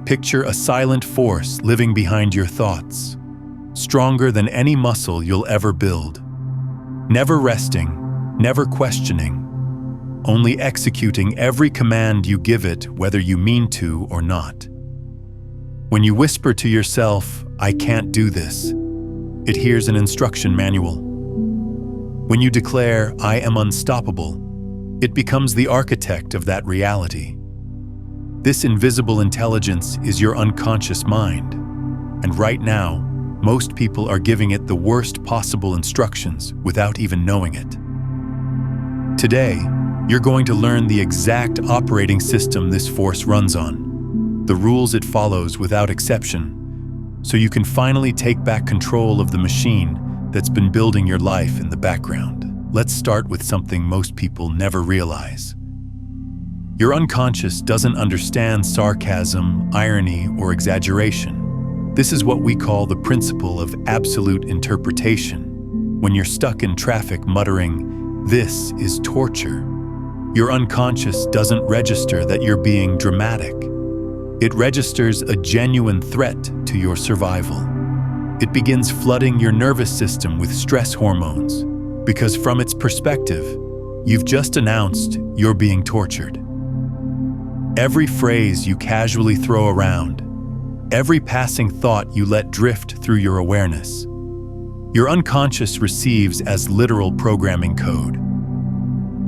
Picture a silent force living behind your thoughts, stronger than any muscle you'll ever build. Never resting, never questioning, only executing every command you give it, whether you mean to or not. When you whisper to yourself, "I can't do this," it hears an instruction manual. When you declare, "I am unstoppable," it becomes the architect of that reality. This invisible intelligence is your unconscious mind, and right now, most people are giving it the worst possible instructions without even knowing it. Today, you're going to learn the exact operating system this force runs on, the rules it follows without exception, so you can finally take back control of the machine that's been building your life in the background. Let's start with something most people never realize. Your unconscious doesn't understand sarcasm, irony, or exaggeration. This is what we call the principle of absolute interpretation. When you're stuck in traffic muttering, "This is torture," your unconscious doesn't register that you're being dramatic. It registers a genuine threat to your survival. It begins flooding your nervous system with stress hormones, because from its perspective, you've just announced you're being tortured. Every phrase you casually throw around, every passing thought you let drift through your awareness, your unconscious receives as literal programming code.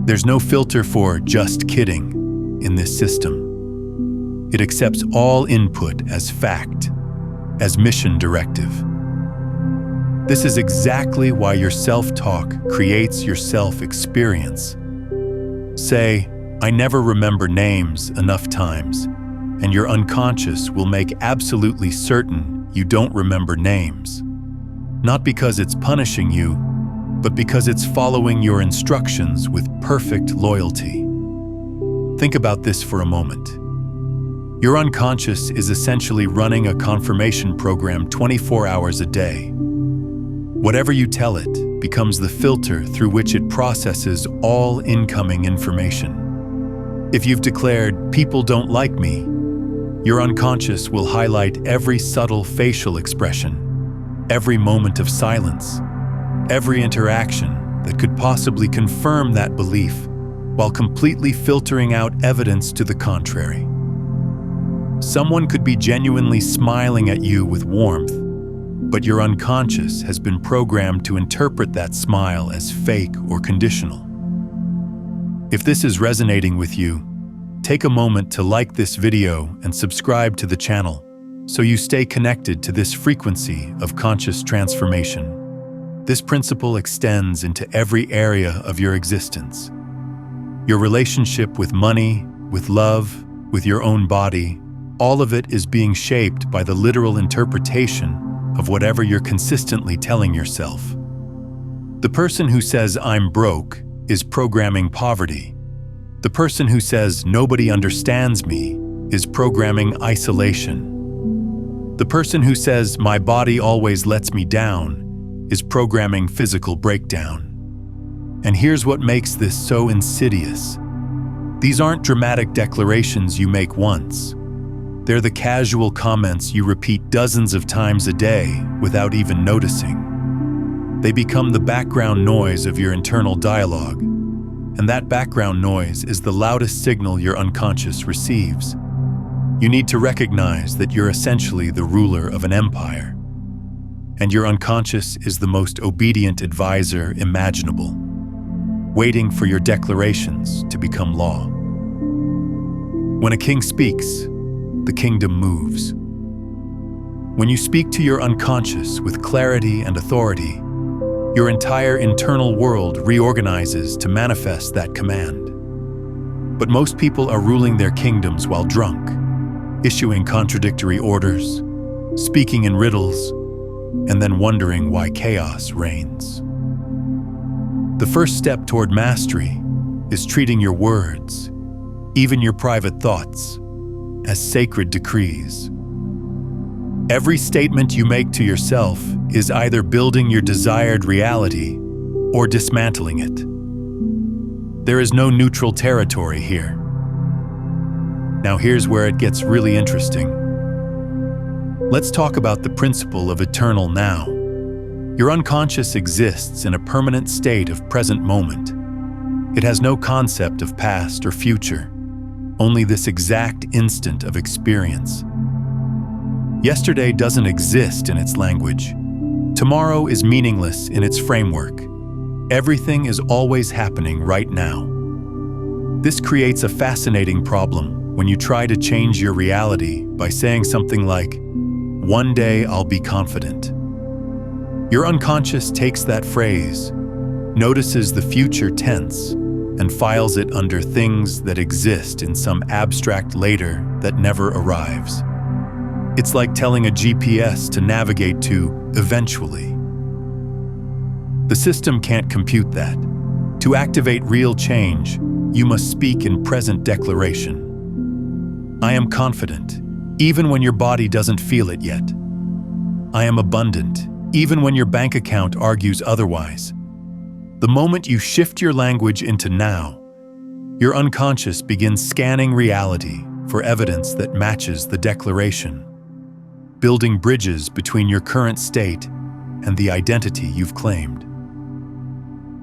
There's no filter for "just kidding" in this system. It accepts all input as fact, as mission directive. This is exactly why your self-talk creates your self-experience. Say, "I never remember names" enough times, and your unconscious will make absolutely certain you don't remember names. Not because it's punishing you, but because it's following your instructions with perfect loyalty. Think about this for a moment. Your unconscious is essentially running a confirmation program 24 hours a day. Whatever you tell it becomes the filter through which it processes all incoming information. If you've declared, "People don't like me," your unconscious will highlight every subtle facial expression, every moment of silence, every interaction that could possibly confirm that belief, while completely filtering out evidence to the contrary. Someone could be genuinely smiling at you with warmth, but your unconscious has been programmed to interpret that smile as fake or conditional. If this is resonating with you, take a moment to like this video and subscribe to the channel so you stay connected to this frequency of conscious transformation. This principle extends into every area of your existence. Your relationship with money, with love, with your own body, all of it is being shaped by the literal interpretation of whatever you're consistently telling yourself. The person who says, "I'm broke," is programming poverty. The person who says, "Nobody understands me," is programming isolation. The person who says, "My body always lets me down," is programming physical breakdown. And here's what makes this so insidious. These aren't dramatic declarations you make once. They're the casual comments you repeat dozens of times a day without even noticing. They become the background noise of your internal dialogue, and that background noise is the loudest signal your unconscious receives. You need to recognize that you're essentially the ruler of an empire, and your unconscious is the most obedient advisor imaginable, waiting for your declarations to become law. When a king speaks, the kingdom moves. When you speak to your unconscious with clarity and authority, your entire internal world reorganizes to manifest that command. But most people are ruling their kingdoms while drunk, issuing contradictory orders, speaking in riddles, and then wondering why chaos reigns. The first step toward mastery is treating your words, even your private thoughts, as sacred decrees. Every statement you make to yourself is either building your desired reality or dismantling it. There is no neutral territory here. Now here's where it gets really interesting. Let's talk about the principle of eternal now. Your unconscious exists in a permanent state of present moment. It has no concept of past or future, only this exact instant of experience. Yesterday doesn't exist in its language. Tomorrow is meaningless in its framework. Everything is always happening right now. This creates a fascinating problem when you try to change your reality by saying something like, "One day I'll be confident." Your unconscious takes that phrase, notices the future tense, and files it under things that exist in some abstract later that never arrives. It's like telling a GPS to navigate to eventually. The system can't compute that. To activate real change, you must speak in present declaration. I am confident, even when your body doesn't feel it yet. I am abundant, even when your bank account argues otherwise. The moment you shift your language into now, your unconscious begins scanning reality for evidence that matches the declaration, building bridges between your current state and the identity you've claimed.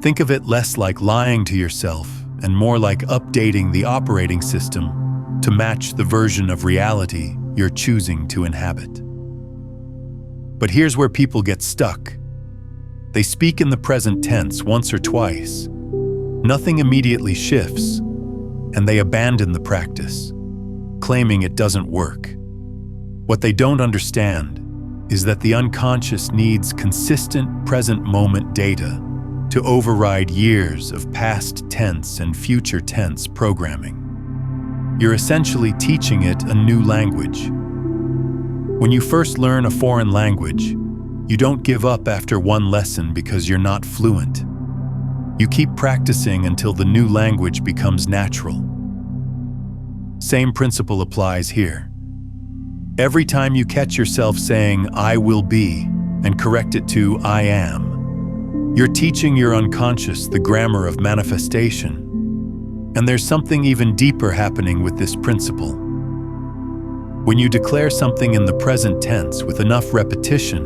Think of it less like lying to yourself and more like updating the operating system to match the version of reality you're choosing to inhabit. But here's where people get stuck. They speak in the present tense once or twice. Nothing immediately shifts, and they abandon the practice, claiming it doesn't work. What they don't understand is that the unconscious needs consistent present moment data to override years of past tense and future tense programming. You're essentially teaching it a new language. When you first learn a foreign language, you don't give up after one lesson because you're not fluent. You keep practicing until the new language becomes natural. Same principle applies here. Every time you catch yourself saying, "I will be," and correct it to "I am," you're teaching your unconscious the grammar of manifestation. And there's something even deeper happening with this principle. When you declare something in the present tense with enough repetition,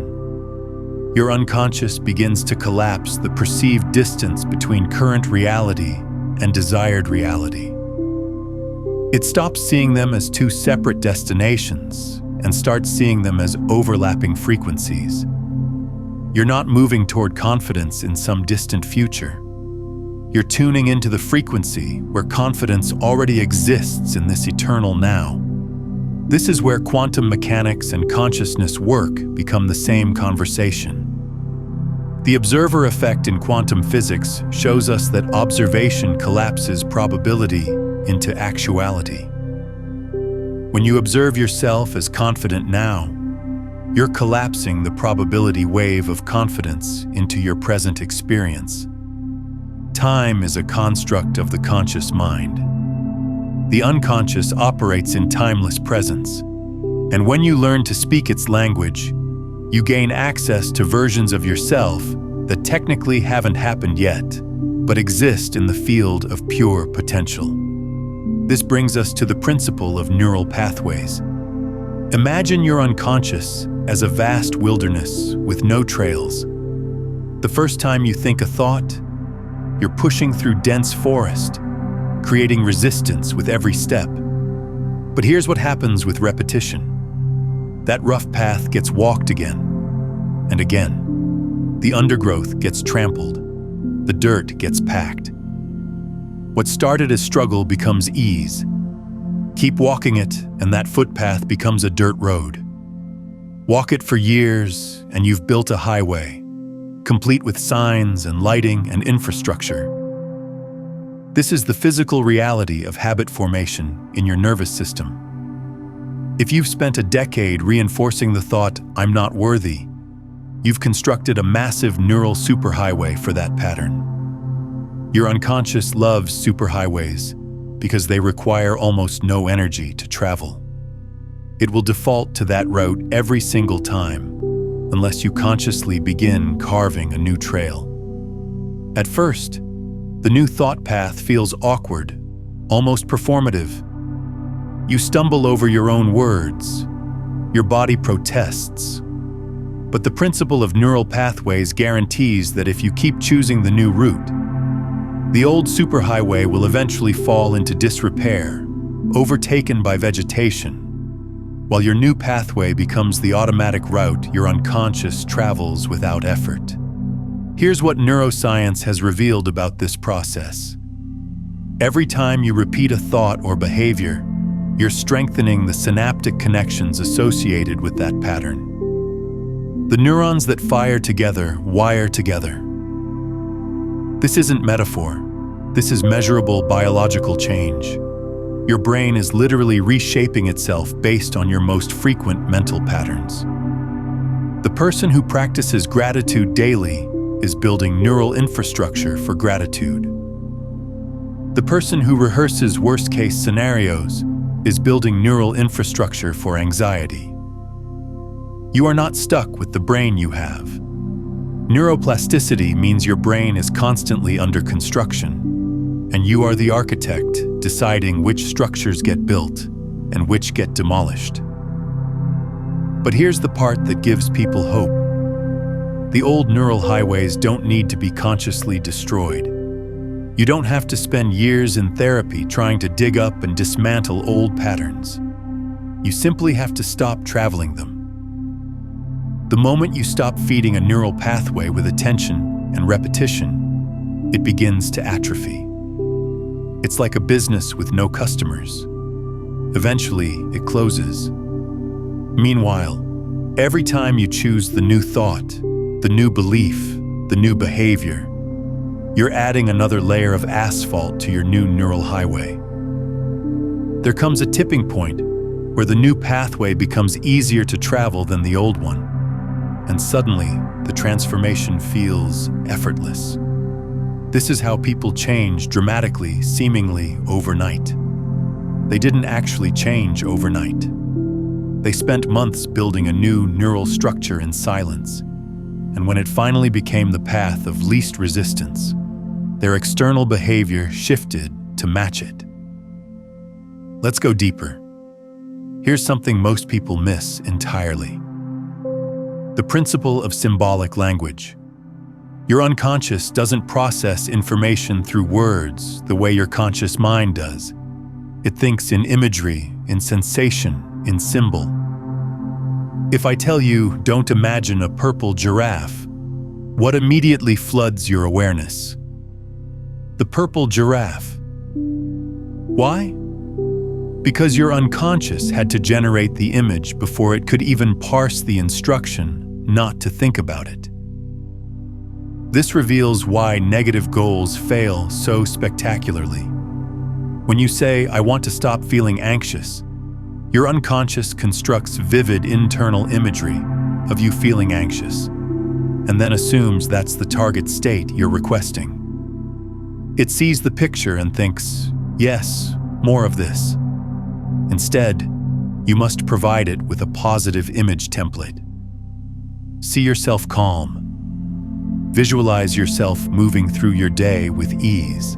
your unconscious begins to collapse the perceived distance between current reality and desired reality. It stops seeing them as two separate destinations and starts seeing them as overlapping frequencies. You're not moving toward confidence in some distant future. You're tuning into the frequency where confidence already exists in this eternal now. This is where quantum mechanics and consciousness work become the same conversation. The observer effect in quantum physics shows us that observation collapses probability into actuality. When you observe yourself as confident now, you're collapsing the probability wave of confidence into your present experience. Time is a construct of the conscious mind. The unconscious operates in timeless presence, and when you learn to speak its language, you gain access to versions of yourself that technically haven't happened yet, but exist in the field of pure potential. This brings us to the principle of neural pathways. Imagine your unconscious as a vast wilderness with no trails. The first time you think a thought, you're pushing through dense forest, creating resistance with every step. But here's what happens with repetition. That rough path gets walked again and again. The undergrowth gets trampled. The dirt gets packed. What started as struggle becomes ease. Keep walking it, and that footpath becomes a dirt road. Walk it for years, and you've built a highway, complete with signs and lighting and infrastructure. This is the physical reality of habit formation in your nervous system. If you've spent a decade reinforcing the thought, "I'm not worthy," you've constructed a massive neural superhighway for that pattern. Your unconscious loves superhighways because they require almost no energy to travel. It will default to that route every single time, unless you consciously begin carving a new trail. At first, the new thought path feels awkward, almost performative. You stumble over your own words, Your body protests. But the principle of neural pathways guarantees that if you keep choosing the new route, the old superhighway will eventually fall into disrepair, overtaken by vegetation, while your new pathway becomes the automatic route your unconscious travels without effort. Here's what neuroscience has revealed about this process. Every time you repeat a thought or behavior, you're strengthening the synaptic connections associated with that pattern. The neurons that fire together wire together. This isn't metaphor. This is measurable biological change. Your brain is literally reshaping itself based on your most frequent mental patterns. The person who practices gratitude daily is building neural infrastructure for gratitude. The person who rehearses worst-case scenarios is building neural infrastructure for anxiety. You are not stuck with the brain you have. Neuroplasticity means your brain is constantly under construction, and you are the architect deciding which structures get built and which get demolished. But here's the part that gives people hope. The old neural highways don't need to be consciously destroyed. You don't have to spend years in therapy trying to dig up and dismantle old patterns. You simply have to stop traveling them. The moment you stop feeding a neural pathway with attention and repetition, it begins to atrophy. It's like a business with no customers. Eventually, it closes. Meanwhile, every time you choose the new thought, the new belief, the new behavior, you're adding another layer of asphalt to your new neural highway. There comes a tipping point where the new pathway becomes easier to travel than the old one, and suddenly the transformation feels effortless. This is how people change dramatically, seemingly overnight. They didn't actually change overnight. They spent months building a new neural structure in silence, and when it finally became the path of least resistance, their external behavior shifted to match it. Let's go deeper. Here's something most people miss entirely. The principle of symbolic language. Your unconscious doesn't process information through words the way your conscious mind does. It thinks in imagery, in sensation, in symbol. If I tell you, don't imagine a purple giraffe, what immediately floods your awareness? The purple giraffe. Why? Because your unconscious had to generate the image before it could even parse the instruction not to think about it. This reveals why negative goals fail so spectacularly. When you say, I want to stop feeling anxious, your unconscious constructs vivid internal imagery of you feeling anxious, and then assumes that's the target state you're requesting. It sees the picture and thinks, yes, more of this. Instead, you must provide it with a positive image template. See yourself calm. Visualize yourself moving through your day with ease.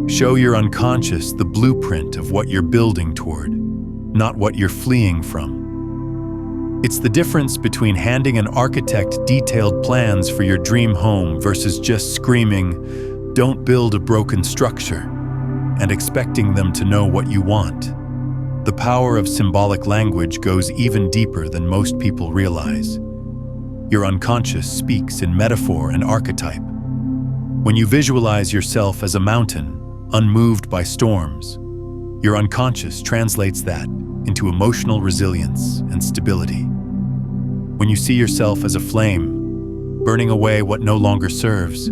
Show your unconscious the blueprint of what you're building toward, not what you're fleeing from. It's the difference between handing an architect detailed plans for your dream home versus just screaming, "Don't build a broken structure," and expecting them to know what you want. The power of symbolic language goes even deeper than most people realize. Your unconscious speaks in metaphor and archetype. When you visualize yourself as a mountain, unmoved by storms, your unconscious translates that into emotional resilience and stability. When you see yourself as a flame, burning away what no longer serves,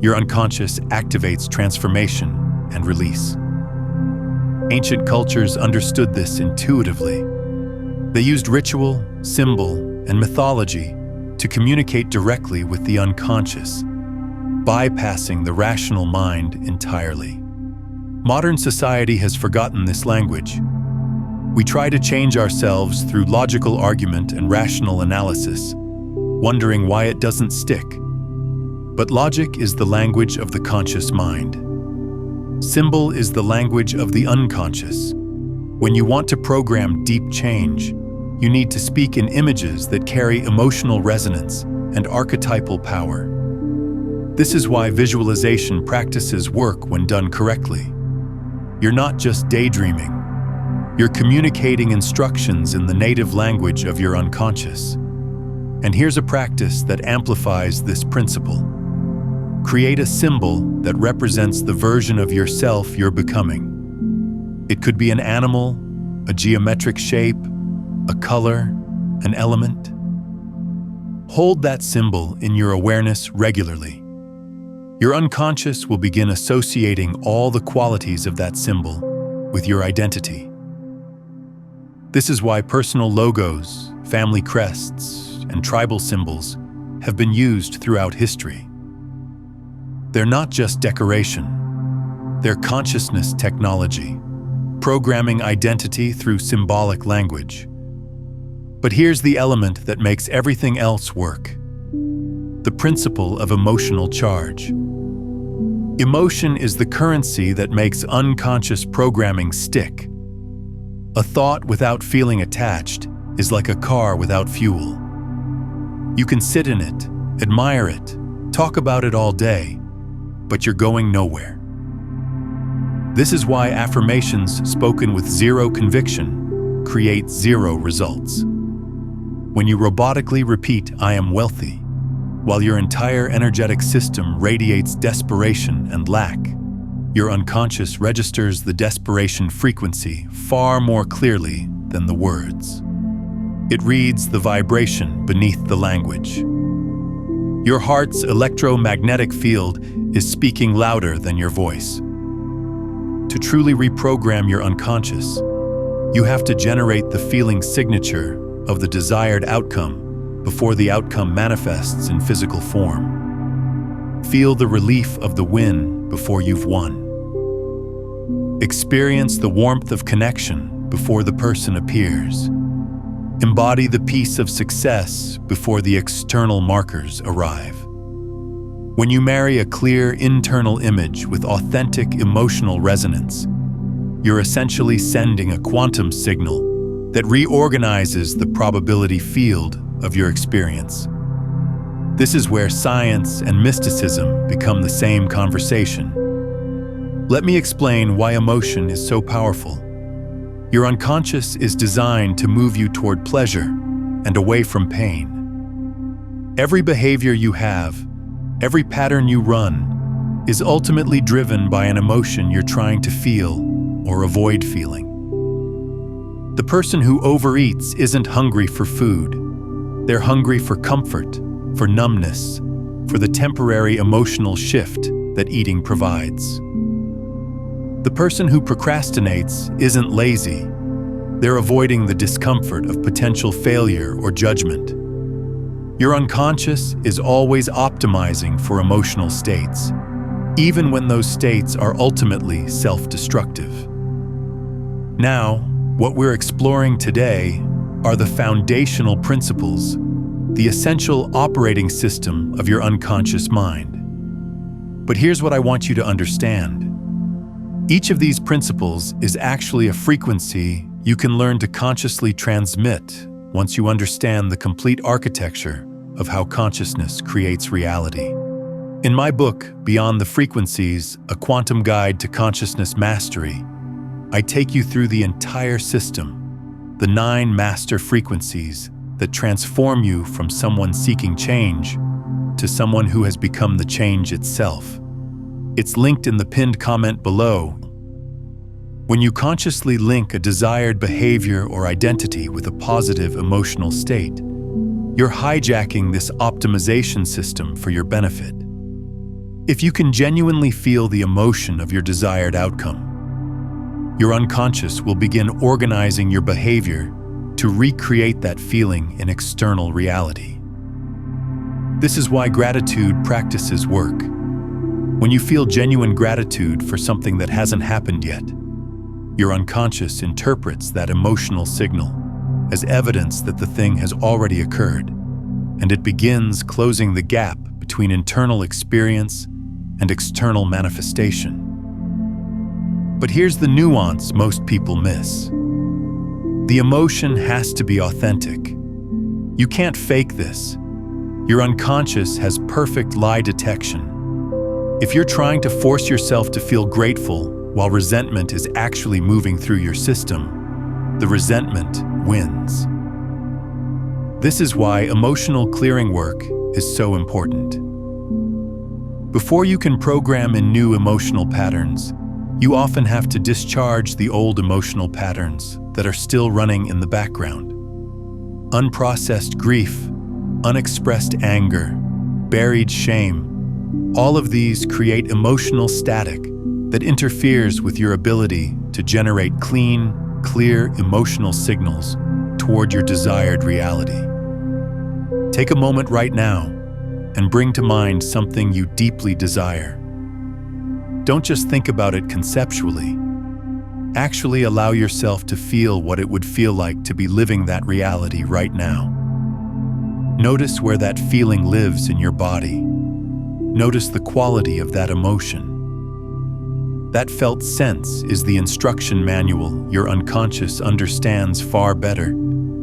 your unconscious activates transformation and release. Ancient cultures understood this intuitively. They used ritual, symbol, and mythology to communicate directly with the unconscious, bypassing the rational mind entirely. Modern society has forgotten this language. We try to change ourselves through logical argument and rational analysis, wondering why it doesn't stick. But logic is the language of the conscious mind. Symbol is the language of the unconscious. When you want to program deep change, you need to speak in images that carry emotional resonance and archetypal power. This is why visualization practices work when done correctly. You're not just daydreaming. You're communicating instructions in the native language of your unconscious. And here's a practice that amplifies this principle. Create a symbol that represents the version of yourself you're becoming. It could be an animal, a geometric shape, a color, an element. Hold that symbol in your awareness regularly. Your unconscious will begin associating all the qualities of that symbol with your identity. This is why personal logos, family crests, and tribal symbols have been used throughout history. They're not just decoration. They're consciousness technology, programming identity through symbolic language. But here's the element that makes everything else work: the principle of emotional charge. Emotion is the currency that makes unconscious programming stick. A thought without feeling attached is like a car without fuel. You can sit in it, admire it, talk about it all day, but you're going nowhere. This is why affirmations spoken with zero conviction create zero results. When you robotically repeat, "I am wealthy," while your entire energetic system radiates desperation and lack, your unconscious registers the desperation frequency far more clearly than the words. It reads the vibration beneath the language. Your heart's electromagnetic field is speaking louder than your voice. To truly reprogram your unconscious, you have to generate the feeling signature of the desired outcome before the outcome manifests in physical form. Feel the relief of the win before you've won. Experience the warmth of connection before the person appears. Embody the peace of success before the external markers arrive. When you marry a clear internal image with authentic emotional resonance, you're essentially sending a quantum signal that reorganizes the probability field of your experience. This is where science and mysticism become the same conversation. Let me explain why emotion is so powerful. Your unconscious is designed to move you toward pleasure and away from pain. Every behavior you have, every pattern you run, is ultimately driven by an emotion you're trying to feel or avoid feeling. The person who overeats isn't hungry for food. They're hungry for comfort, for numbness, for the temporary emotional shift that eating provides. The person who procrastinates isn't lazy. They're avoiding the discomfort of potential failure or judgment. Your unconscious is always optimizing for emotional states, even when those states are ultimately self-destructive. Now, what we're exploring today are the foundational principles, the essential operating system of your unconscious mind. But here's what I want you to understand. Each of these principles is actually a frequency you can learn to consciously transmit once you understand the complete architecture of how consciousness creates reality. In my book, Beyond the Frequencies, A Quantum Guide to Consciousness Mastery, I take you through the entire system, the 9 master frequencies that transform you from someone seeking change to someone who has become the change itself. It's linked in the pinned comment below. When you consciously link a desired behavior or identity with a positive emotional state, you're hijacking this optimization system for your benefit. If you can genuinely feel the emotion of your desired outcome, your unconscious will begin organizing your behavior to recreate that feeling in external reality. This is why gratitude practices work. When you feel genuine gratitude for something that hasn't happened yet, your unconscious interprets that emotional signal as evidence that the thing has already occurred, and it begins closing the gap between internal experience and external manifestation. But here's the nuance most people miss. The emotion has to be authentic. You can't fake this. Your unconscious has perfect lie detection. If you're trying to force yourself to feel grateful while resentment is actually moving through your system, the resentment wins. This is why emotional clearing work is so important. Before you can program in new emotional patterns, you often have to discharge the old emotional patterns that are still running in the background. Unprocessed grief, unexpressed anger, buried shame, all of these create emotional static that interferes with your ability to generate clean, clear emotional signals toward your desired reality. Take a moment right now and bring to mind something you deeply desire. Don't just think about it conceptually. Actually allow yourself to feel what it would feel like to be living that reality right now. Notice where that feeling lives in your body. Notice the quality of that emotion. That felt sense is the instruction manual your unconscious understands far better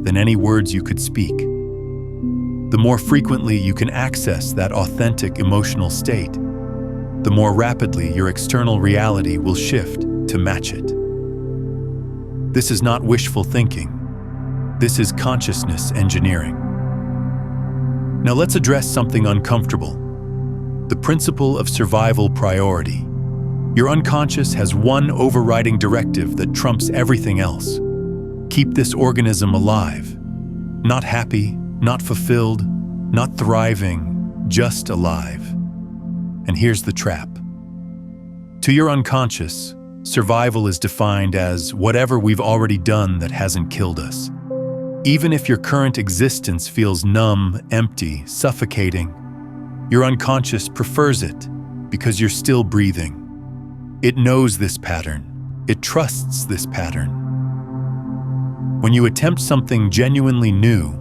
than any words you could speak. The more frequently you can access that authentic emotional state, the more rapidly your external reality will shift to match it. This is not wishful thinking. This is consciousness engineering. Now let's address something uncomfortable. The principle of survival priority. Your unconscious has one overriding directive that trumps everything else. Keep this organism alive. Not happy, not fulfilled, not thriving, just alive. And here's the trap. To your unconscious, survival is defined as whatever we've already done that hasn't killed us. Even if your current existence feels numb, empty, suffocating, your unconscious prefers it because you're still breathing. It knows this pattern. It trusts this pattern. When you attempt something genuinely new,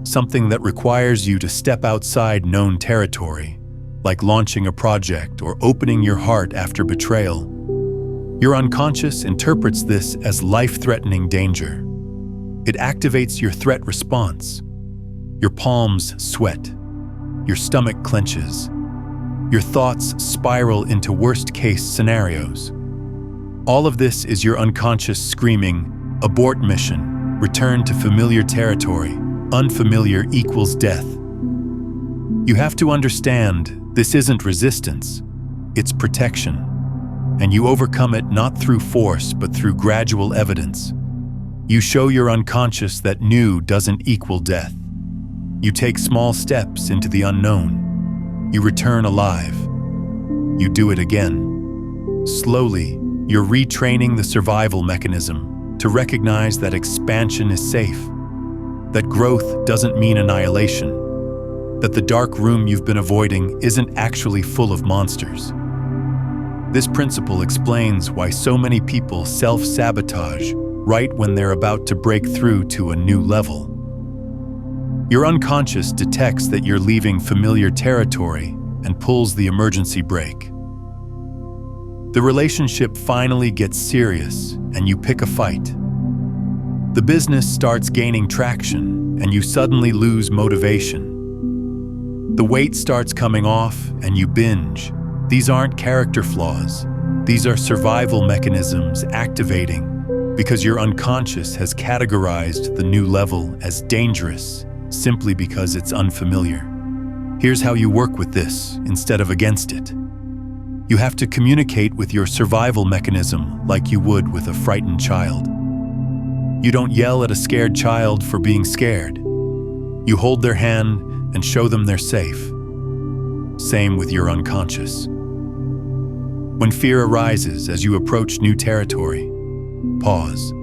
something that requires you to step outside known territory, like launching a project or opening your heart after betrayal, your unconscious interprets this as life-threatening danger. It activates your threat response. Your palms sweat. Your stomach clenches. Your thoughts spiral into worst-case scenarios. All of this is your unconscious screaming, "Abort mission, return to familiar territory, unfamiliar equals death." You have to understand, this isn't resistance, it's protection. And you overcome it not through force, but through gradual evidence. You show your unconscious that new doesn't equal death. You take small steps into the unknown. You return alive. You do it again. Slowly, you're retraining the survival mechanism to recognize that expansion is safe, that growth doesn't mean annihilation, that the dark room you've been avoiding isn't actually full of monsters. This principle explains why so many people self-sabotage right when they're about to break through to a new level. Your unconscious detects that you're leaving familiar territory and pulls the emergency brake. The relationship finally gets serious and you pick a fight. The business starts gaining traction and you suddenly lose motivation. The weight starts coming off and you binge. These aren't character flaws. These are survival mechanisms activating because your unconscious has categorized the new level as dangerous simply because it's unfamiliar. Here's how you work with this instead of against it. You have to communicate with your survival mechanism like you would with a frightened child. You don't yell at a scared child for being scared. You hold their hand and show them they're safe. Same with your unconscious. When fear arises as you approach new territory, pause.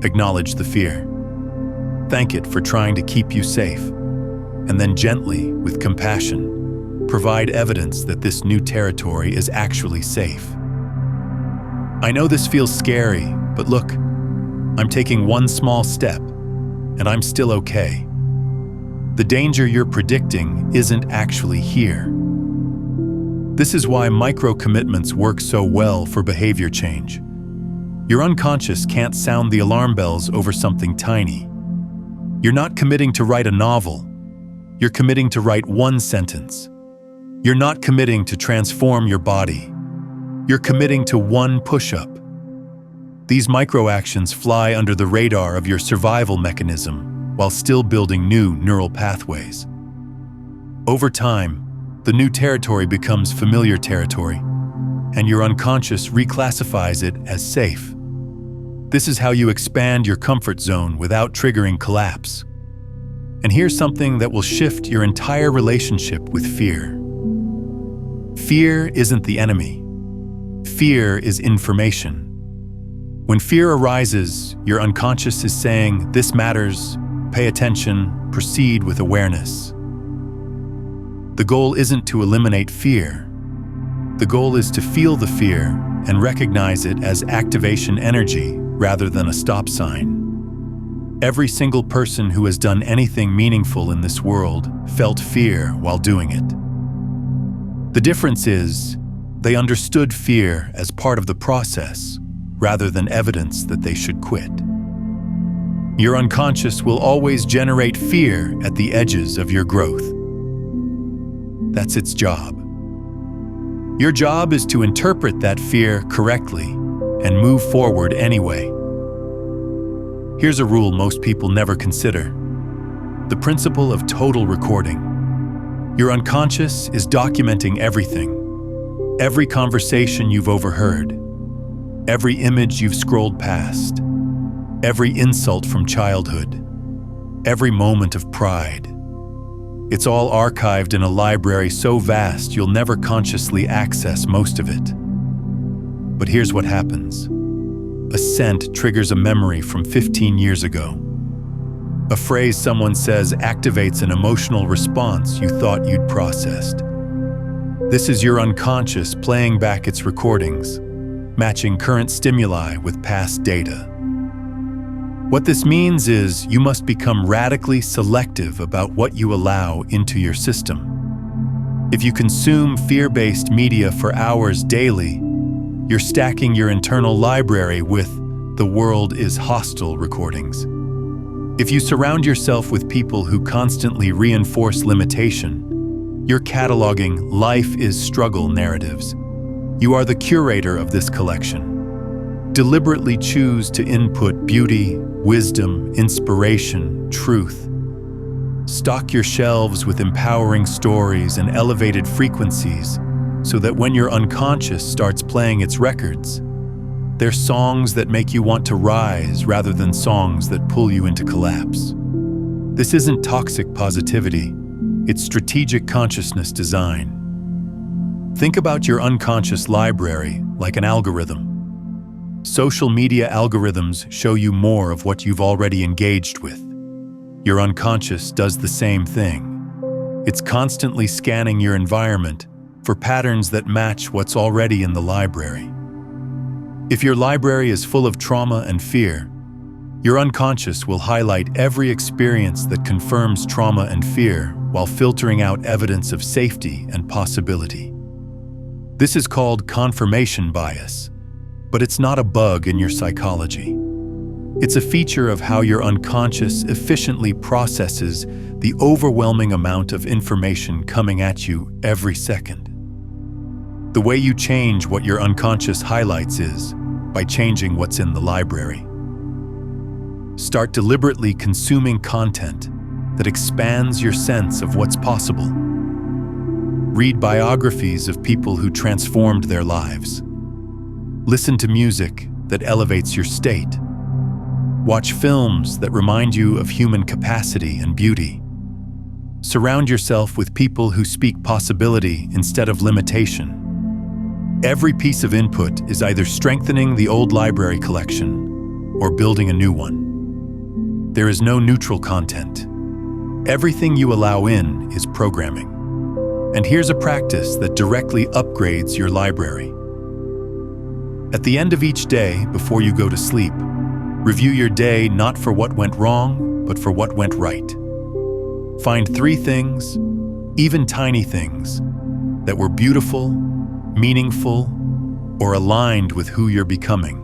Acknowledge the fear. Thank it for trying to keep you safe, and then gently, with compassion, provide evidence that this new territory is actually safe. I know this feels scary, but look, I'm taking one small step, and I'm still okay. The danger you're predicting isn't actually here. This is why micro-commitments work so well for behavior change. Your unconscious can't sound the alarm bells over something tiny. You're not committing to write a novel. You're committing to write one sentence. You're not committing to transform your body. You're committing to one push-up. These micro-actions fly under the radar of your survival mechanism while still building new neural pathways. Over time, the new territory becomes familiar territory, and your unconscious reclassifies it as safe. This is how you expand your comfort zone without triggering collapse. And here's something that will shift your entire relationship with fear. Fear isn't the enemy. Fear is information. When fear arises, your unconscious is saying, "This matters, pay attention, proceed with awareness." The goal isn't to eliminate fear. The goal is to feel the fear and recognize it as activation energy rather than a stop sign. Every single person who has done anything meaningful in this world felt fear while doing it. The difference is, they understood fear as part of the process rather than evidence that they should quit. Your unconscious will always generate fear at the edges of your growth. That's its job. Your job is to interpret that fear correctly and move forward anyway. Here's a rule most people never consider: the principle of total recording. Your unconscious is documenting everything. Every conversation you've overheard, every image you've scrolled past, every insult from childhood, every moment of pride. It's all archived in a library so vast you'll never consciously access most of it. But here's what happens. A scent triggers a memory from 15 years ago. A phrase someone says activates an emotional response you thought you'd processed. This is your unconscious playing back its recordings, matching current stimuli with past data. What this means is you must become radically selective about what you allow into your system. If you consume fear-based media for hours daily, you're stacking your internal library with "the world is hostile" recordings. If you surround yourself with people who constantly reinforce limitation, you're cataloging "life is struggle" narratives. You are the curator of this collection. Deliberately choose to input beauty, wisdom, inspiration, truth. Stock your shelves with empowering stories and elevated frequencies so that when your unconscious starts playing its records, they're songs that make you want to rise rather than songs that pull you into collapse. This isn't toxic positivity, it's strategic consciousness design. Think about your unconscious library like an algorithm. Social media algorithms show you more of what you've already engaged with. Your unconscious does the same thing. It's constantly scanning your environment for patterns that match what's already in the library. If your library is full of trauma and fear, your unconscious will highlight every experience that confirms trauma and fear while filtering out evidence of safety and possibility. This is called confirmation bias. But it's not a bug in your psychology. It's a feature of how your unconscious efficiently processes the overwhelming amount of information coming at you every second. The way you change what your unconscious highlights is by changing what's in the library. Start deliberately consuming content that expands your sense of what's possible. Read biographies of people who transformed their lives. Listen to music that elevates your state. Watch films that remind you of human capacity and beauty. Surround yourself with people who speak possibility instead of limitation. Every piece of input is either strengthening the old library collection or building a new one. There is no neutral content. Everything you allow in is programming. And here's a practice that directly upgrades your library. At the end of each day, before you go to sleep, review your day not for what went wrong, but for what went right. Find 3 things, even tiny things, that were beautiful, meaningful, or aligned with who you're becoming.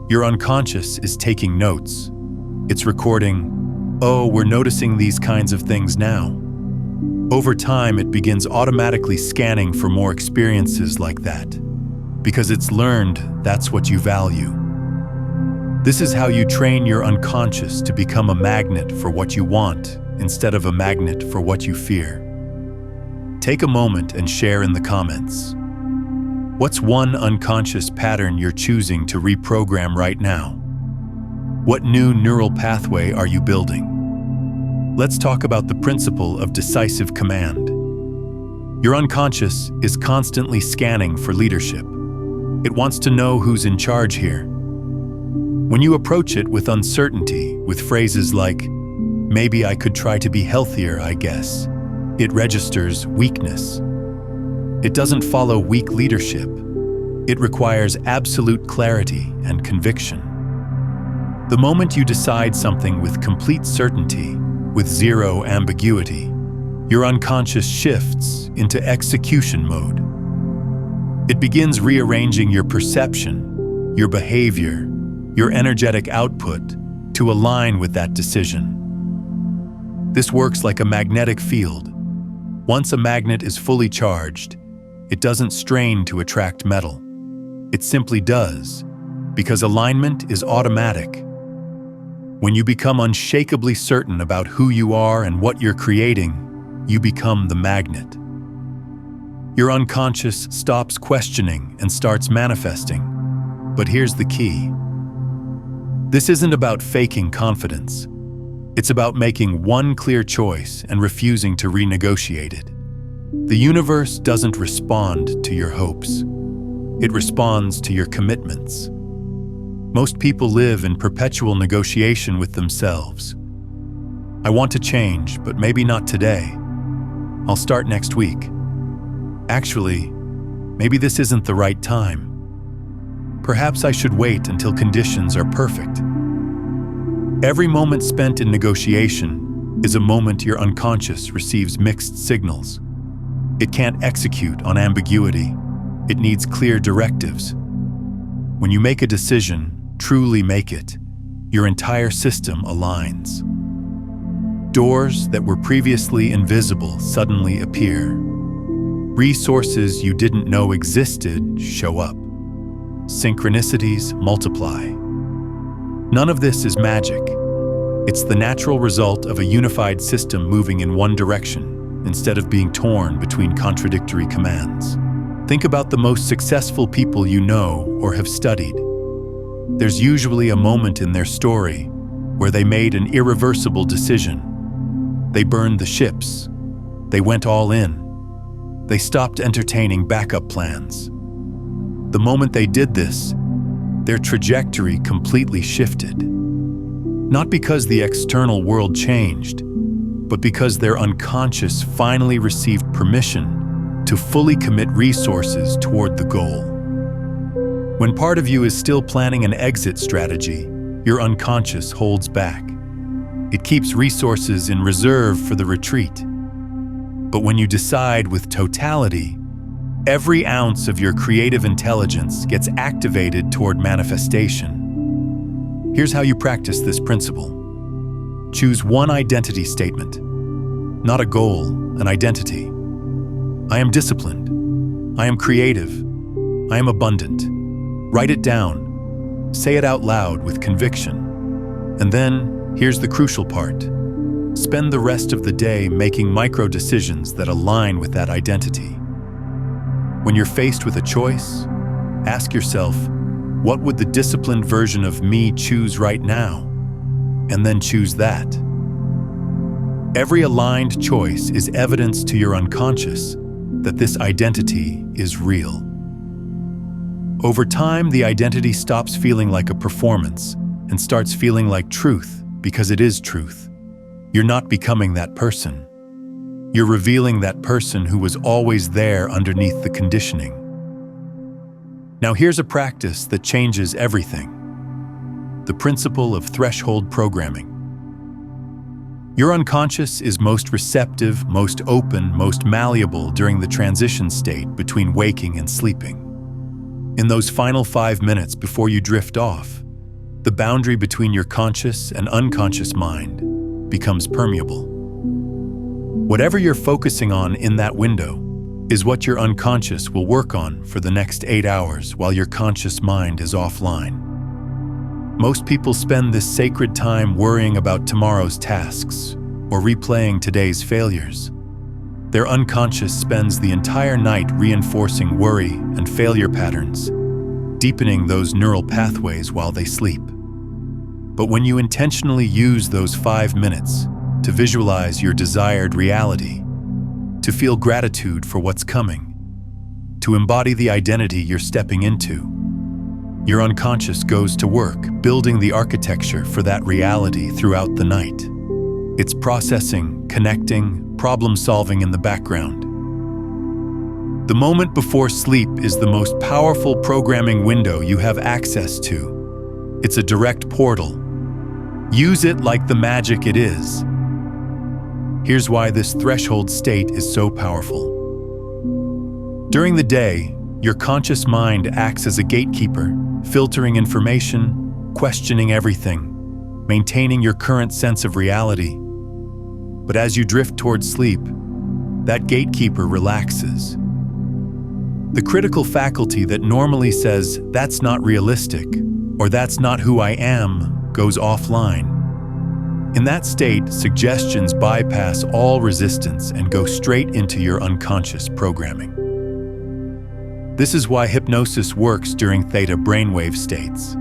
Your unconscious is taking notes. It's recording, "Oh, we're noticing these kinds of things now." Over time, it begins automatically scanning for more experiences like that, because it's learned that's what you value. This is how you train your unconscious to become a magnet for what you want instead of a magnet for what you fear. Take a moment and share in the comments. What's one unconscious pattern you're choosing to reprogram right now? What new neural pathway are you building? Let's talk about the principle of decisive command. Your unconscious is constantly scanning for leadership. It wants to know who's in charge here. When you approach it with uncertainty, with phrases like, "Maybe I could try to be healthier, I guess," it registers weakness. It doesn't follow weak leadership. It requires absolute clarity and conviction. The moment you decide something with complete certainty, with zero ambiguity, your unconscious shifts into execution mode. It begins rearranging your perception, your behavior, your energetic output to align with that decision. This works like a magnetic field. Once a magnet is fully charged, it doesn't strain to attract metal. It simply does, because alignment is automatic. When you become unshakably certain about who you are and what you're creating, you become the magnet. Your unconscious stops questioning and starts manifesting. But here's the key. This isn't about faking confidence. It's about making one clear choice and refusing to renegotiate it. The universe doesn't respond to your hopes. It responds to your commitments. Most people live in perpetual negotiation with themselves. I want to change, but maybe not today. I'll start next week. Actually, maybe this isn't the right time. Perhaps I should wait until conditions are perfect. Every moment spent in negotiation is a moment your unconscious receives mixed signals. It can't execute on ambiguity. It needs clear directives. When you make a decision, truly make it, your entire system aligns. Doors that were previously invisible suddenly appear. Resources you didn't know existed show up. Synchronicities multiply. None of this is magic. It's the natural result of a unified system moving in one direction instead of being torn between contradictory commands. Think about the most successful people you know or have studied. There's usually a moment in their story where they made an irreversible decision. They burned the ships. They went all in. They stopped entertaining backup plans. The moment they did this, their trajectory completely shifted. Not because the external world changed, but because their unconscious finally received permission to fully commit resources toward the goal. When part of you is still planning an exit strategy, your unconscious holds back. It keeps resources in reserve for the retreat. But when you decide with totality, every ounce of your creative intelligence gets activated toward manifestation. Here's how you practice this principle. Choose one identity statement, not a goal, an identity. I am disciplined. I am creative. I am abundant. Write it down. Say it out loud with conviction. And then, here's the crucial part. Spend the rest of the day making micro decisions that align with that identity. When you're faced with a choice, ask yourself, what would the disciplined version of me choose right now? And then choose that. Every aligned choice is evidence to your unconscious that this identity is real. Over time, the identity stops feeling like a performance and starts feeling like truth because it is truth. You're not becoming that person. You're revealing that person who was always there underneath the conditioning. Now here's a practice that changes everything. The principle of threshold programming. Your unconscious is most receptive, most open, most malleable during the transition state between waking and sleeping. In those final 5 minutes before you drift off, the boundary between your conscious and unconscious mind becomes permeable. Whatever you're focusing on in that window is what your unconscious will work on for the next 8 hours while your conscious mind is offline. Most people spend this sacred time worrying about tomorrow's tasks or replaying today's failures. Their unconscious spends the entire night reinforcing worry and failure patterns, deepening those neural pathways while they sleep. But when you intentionally use those 5 minutes to visualize your desired reality, to feel gratitude for what's coming, to embody the identity you're stepping into, your unconscious goes to work building the architecture for that reality throughout the night. It's processing, connecting, problem-solving in the background. The moment before sleep is the most powerful programming window you have access to. It's a direct portal. Use it like the magic it is. Here's why this threshold state is so powerful. During the day, your conscious mind acts as a gatekeeper, filtering information, questioning everything, maintaining your current sense of reality. But as you drift towards sleep, that gatekeeper relaxes. The critical faculty that normally says, "That's not realistic," or "That's not who I am," goes offline. In that state, suggestions bypass all resistance and go straight into your unconscious programming. This is why hypnosis works during theta brainwave states.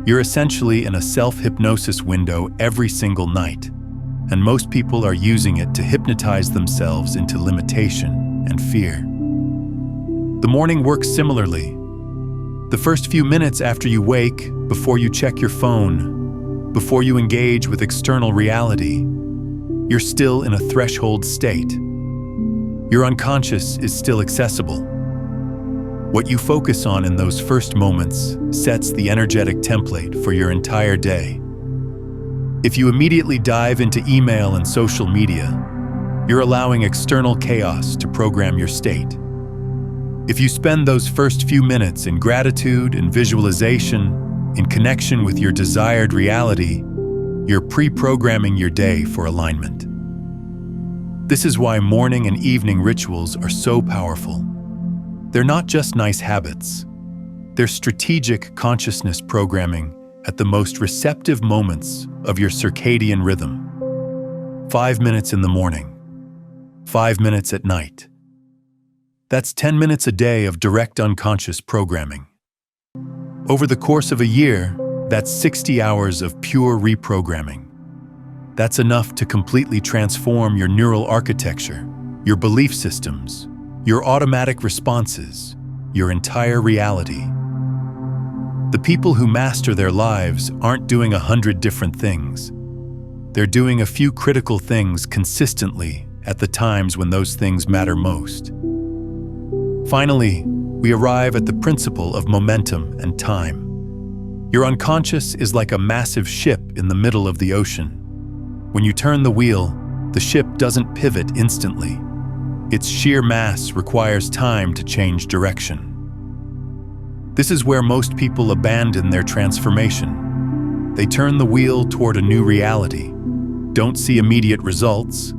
You're essentially in a self-hypnosis window every single night, and most people are using it to hypnotize themselves into limitation and fear. The morning works similarly. The first few minutes after you wake, before you check your phone, before you engage with external reality, you're still in a threshold state. Your unconscious is still accessible. What you focus on in those first moments sets the energetic template for your entire day. If you immediately dive into email and social media, you're allowing external chaos to program your state. If you spend those first few minutes in gratitude and visualization, in connection with your desired reality, you're pre-programming your day for alignment. This is why morning and evening rituals are so powerful. They're not just nice habits. They're strategic consciousness programming at the most receptive moments of your circadian rhythm. 5 minutes in the morning, 5 minutes at night. That's 10 minutes a day of direct unconscious programming. Over the course of a year, that's 60 hours of pure reprogramming. That's enough to completely transform your neural architecture, your belief systems, your automatic responses, your entire reality. The people who master their lives aren't doing 100 different things. They're doing a few critical things consistently at the times when those things matter most. Finally, we arrive at the principle of momentum and time. Your unconscious is like a massive ship in the middle of the ocean. When you turn the wheel, the ship doesn't pivot instantly. Its sheer mass requires time to change direction. This is where most people abandon their transformation. They turn the wheel toward a new reality, don't see immediate results,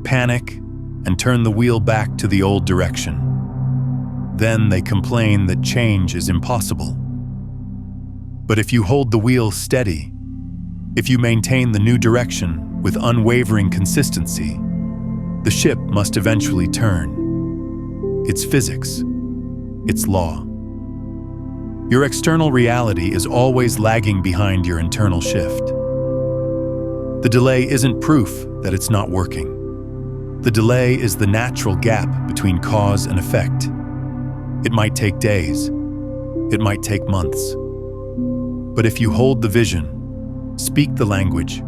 panic, and turn the wheel back to the old direction. Then they complain that change is impossible. But if you hold the wheel steady, if you maintain the new direction with unwavering consistency, the ship must eventually turn. It's physics. It's law. Your external reality is always lagging behind your internal shift. The delay isn't proof that it's not working. The delay is the natural gap between cause and effect. It might take days. It might take months. But if you hold the vision, speak the language,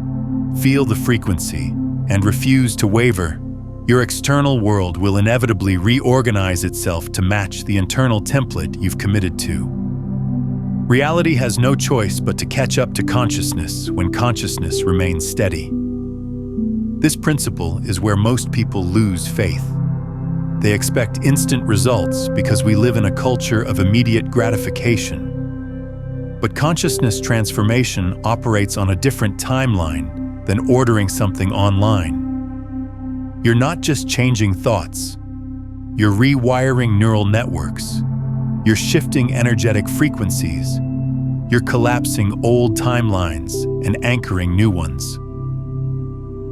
feel the frequency, and refuse to waver, your external world will inevitably reorganize itself to match the internal template you've committed to. Reality has no choice but to catch up to consciousness when consciousness remains steady. This principle is where most people lose faith. They expect instant results because we live in a culture of immediate gratification. But consciousness transformation operates on a different timeline than ordering something online. You're not just changing thoughts. You're rewiring neural networks. You're shifting energetic frequencies. You're collapsing old timelines and anchoring new ones.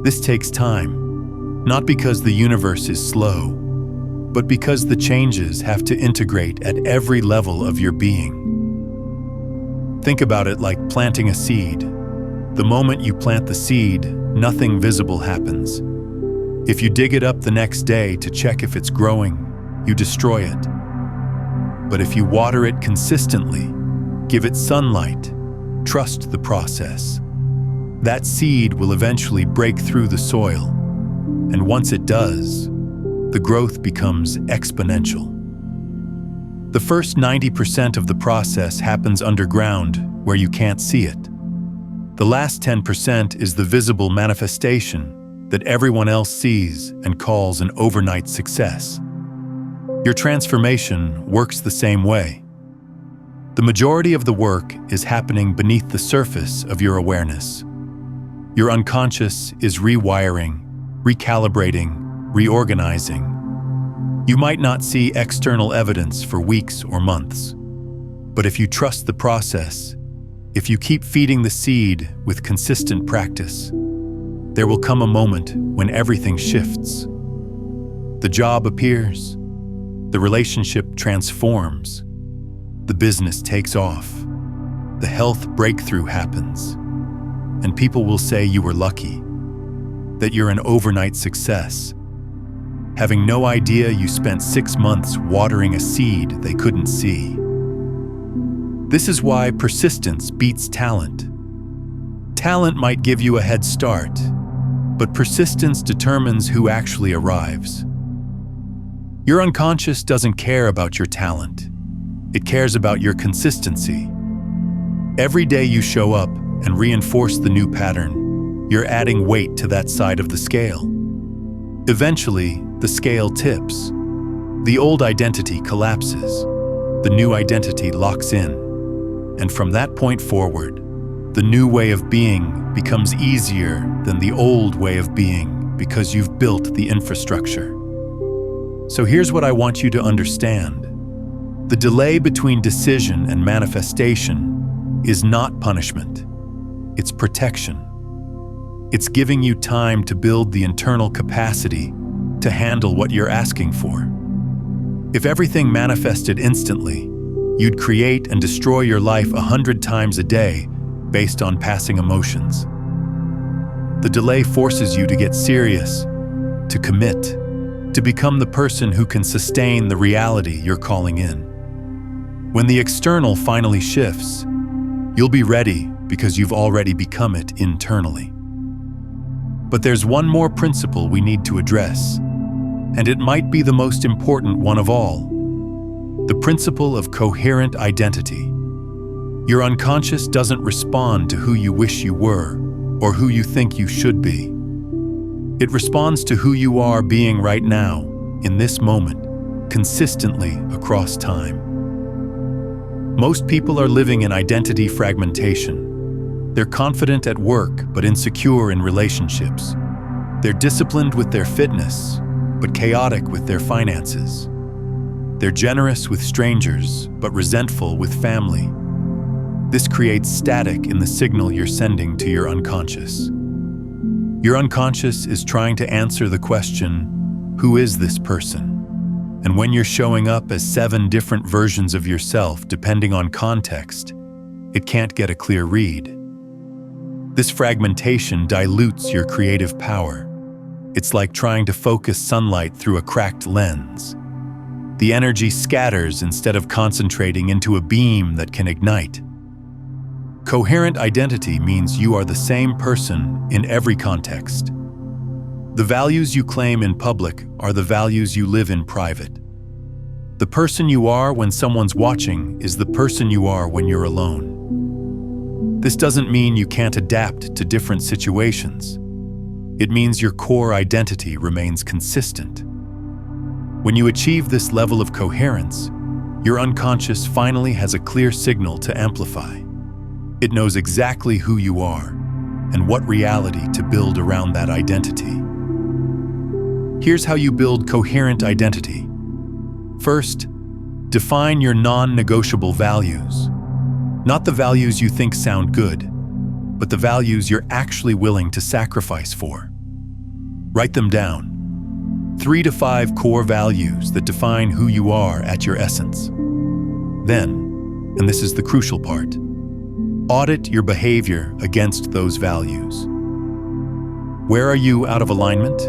This takes time, not because the universe is slow, but because the changes have to integrate at every level of your being. Think about it like planting a seed. The moment you plant the seed, nothing visible happens. If you dig it up the next day to check if it's growing, you destroy it. But if you water it consistently, give it sunlight, trust the process, that seed will eventually break through the soil. And once it does, the growth becomes exponential. The first 90% of the process happens underground, where you can't see it. The last 10% is the visible manifestation that everyone else sees and calls an overnight success. Your transformation works the same way. The majority of the work is happening beneath the surface of your awareness. Your unconscious is rewiring, recalibrating, reorganizing. You might not see external evidence for weeks or months. But if you trust the process, if you keep feeding the seed with consistent practice, there will come a moment when everything shifts. The job appears, the relationship transforms, the business takes off, the health breakthrough happens, and people will say you were lucky, that you're an overnight success, having no idea you spent 6 months watering a seed they couldn't see. This is why persistence beats talent. Talent might give you a head start, but persistence determines who actually arrives. Your unconscious doesn't care about your talent. It cares about your consistency. Every day you show up and reinforce the new pattern, you're adding weight to that side of the scale. Eventually, the scale tips. The old identity collapses. The new identity locks in. And from that point forward, the new way of being becomes easier than the old way of being because you've built the infrastructure. So here's what I want you to understand. The delay between decision and manifestation is not punishment. It's protection. It's giving you time to build the internal capacity to handle what you're asking for. If everything manifested instantly, you'd create and destroy your life 100 times a day based on passing emotions. The delay forces you to get serious, to commit, to become the person who can sustain the reality you're calling in. When the external finally shifts, you'll be ready because you've already become it internally. But there's one more principle we need to address, and it might be the most important one of all. The principle of coherent identity. Your unconscious doesn't respond to who you wish you were or who you think you should be. It responds to who you are being right now, in this moment, consistently across time. Most people are living in identity fragmentation. They're confident at work but insecure in relationships. They're disciplined with their fitness, but chaotic with their finances. They're generous with strangers, but resentful with family. This creates static in the signal you're sending to your unconscious. Your unconscious is trying to answer the question, who is this person? And when you're showing up as 7 different versions of yourself depending on context, it can't get a clear read. This fragmentation dilutes your creative power. It's like trying to focus sunlight through a cracked lens. The energy scatters instead of concentrating into a beam that can ignite. Coherent identity means you are the same person in every context. The values you claim in public are the values you live in private. The person you are when someone's watching is the person you are when you're alone. This doesn't mean you can't adapt to different situations. It means your core identity remains consistent. When you achieve this level of coherence, your unconscious finally has a clear signal to amplify. It knows exactly who you are and what reality to build around that identity. Here's how you build coherent identity. First, define your non-negotiable values. Not the values you think sound good, but the values you're actually willing to sacrifice for. Write them down. 3 to 5 core values that define who you are at your essence. Then, and this is the crucial part, audit your behavior against those values. Where are you out of alignment?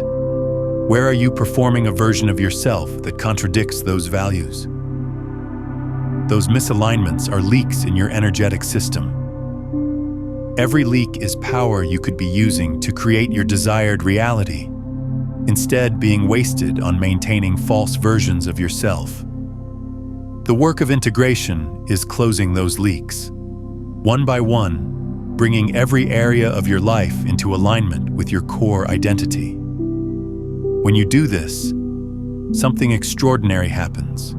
Where are you performing a version of yourself that contradicts those values? Those misalignments are leaks in your energetic system. Every leak is power you could be using to create your desired reality, instead being wasted on maintaining false versions of yourself. The work of integration is closing those leaks, one by one, bringing every area of your life into alignment with your core identity. When you do this, something extraordinary happens.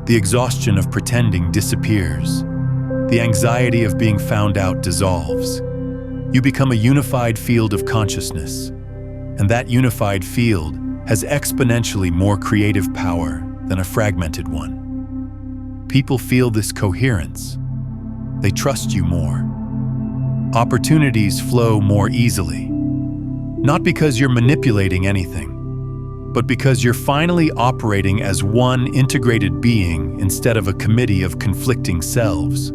The exhaustion of pretending disappears. The anxiety of being found out dissolves. You become a unified field of consciousness, and that unified field has exponentially more creative power than a fragmented one. People feel this coherence. They trust you more. Opportunities flow more easily, not because you're manipulating anything, but because you're finally operating as one integrated being instead of a committee of conflicting selves.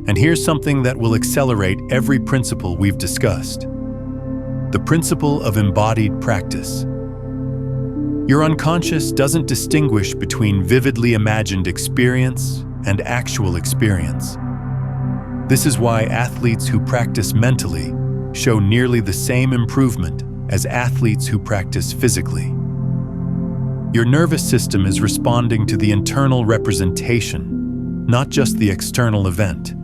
And here's something that will accelerate every principle we've discussed: the principle of embodied practice. Your unconscious doesn't distinguish between vividly imagined experience and actual experience. This is why athletes who practice mentally show nearly the same improvement as athletes who practice physically. Your nervous system is responding to the internal representation, not just the external event.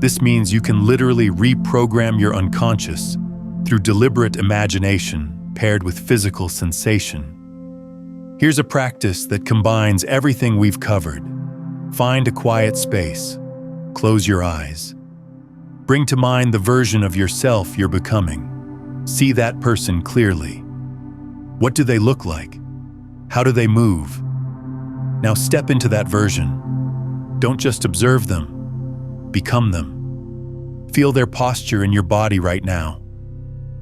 This means you can literally reprogram your unconscious through deliberate imagination paired with physical sensation. Here's a practice that combines everything we've covered. Find a quiet space. Close your eyes. Bring to mind the version of yourself you're becoming. See that person clearly. What do they look like? How do they move? Now step into that version. Don't just observe them. Become them. Feel their posture in your body right now.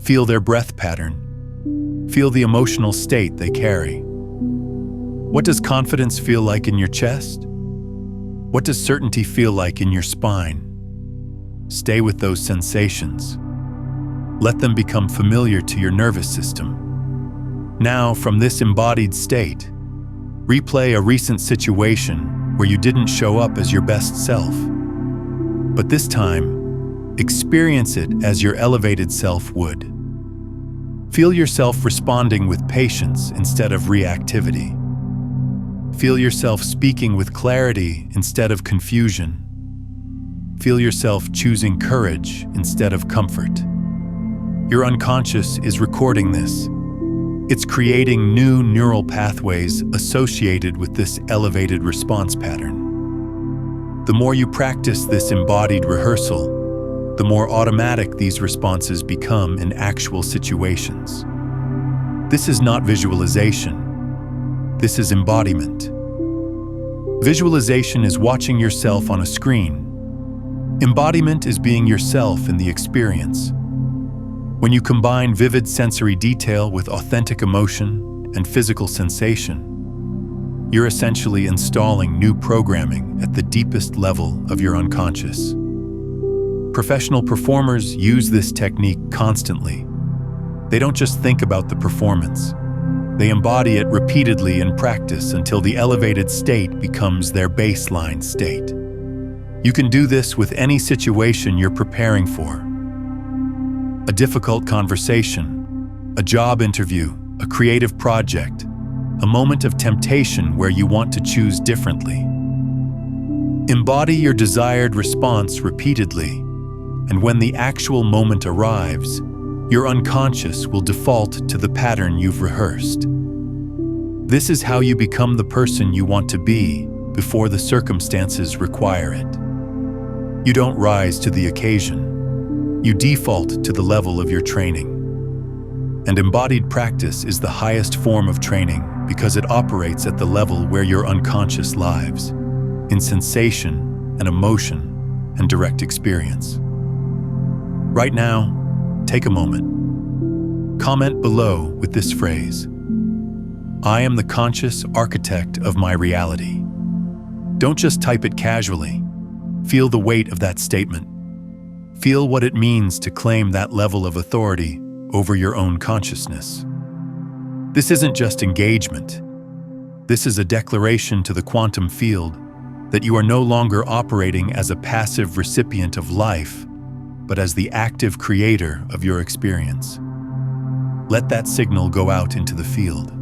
Feel their breath pattern. Feel the emotional state they carry. What does confidence feel like in your chest? What does certainty feel like in your spine? Stay with those sensations. Let them become familiar to your nervous system. Now, from this embodied state, replay a recent situation where you didn't show up as your best self. But this time, experience it as your elevated self would. Feel yourself responding with patience instead of reactivity. Feel yourself speaking with clarity instead of confusion. Feel yourself choosing courage instead of comfort. Your unconscious is recording this. It's creating new neural pathways associated with this elevated response pattern. The more you practice this embodied rehearsal, the more automatic these responses become in actual situations. This is not visualization. This is embodiment. Visualization is watching yourself on a screen. Embodiment is being yourself in the experience. When you combine vivid sensory detail with authentic emotion and physical sensation, you're essentially installing new programming at the deepest level of your unconscious. Professional performers use this technique constantly. They don't just think about the performance. They embody it repeatedly in practice until the elevated state becomes their baseline state. You can do this with any situation you're preparing for. A difficult conversation, a job interview, a creative project, a moment of temptation where you want to choose differently. Embody your desired response repeatedly, and when the actual moment arrives, your unconscious will default to the pattern you've rehearsed. This is how you become the person you want to be before the circumstances require it. You don't rise to the occasion. You default to the level of your training. And embodied practice is the highest form of training because it operates at the level where your unconscious lives, in sensation and emotion and direct experience. Right now, take a moment. Comment below with this phrase: I am the conscious architect of my reality. Don't just type it casually. Feel the weight of that statement. Feel what it means to claim that level of authority over your own consciousness. This isn't just engagement. This is a declaration to the quantum field that you are no longer operating as a passive recipient of life, but as the active creator of your experience. Let that signal go out into the field.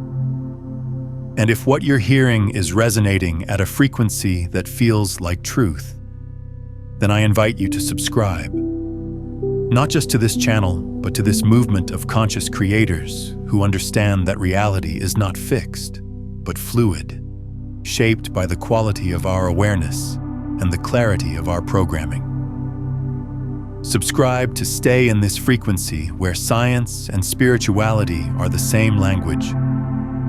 And if what you're hearing is resonating at a frequency that feels like truth, then I invite you to subscribe. Not just to this channel, but to this movement of conscious creators who understand that reality is not fixed, but fluid, shaped by the quality of our awareness and the clarity of our programming. Subscribe to stay in this frequency where science and spirituality are the same language,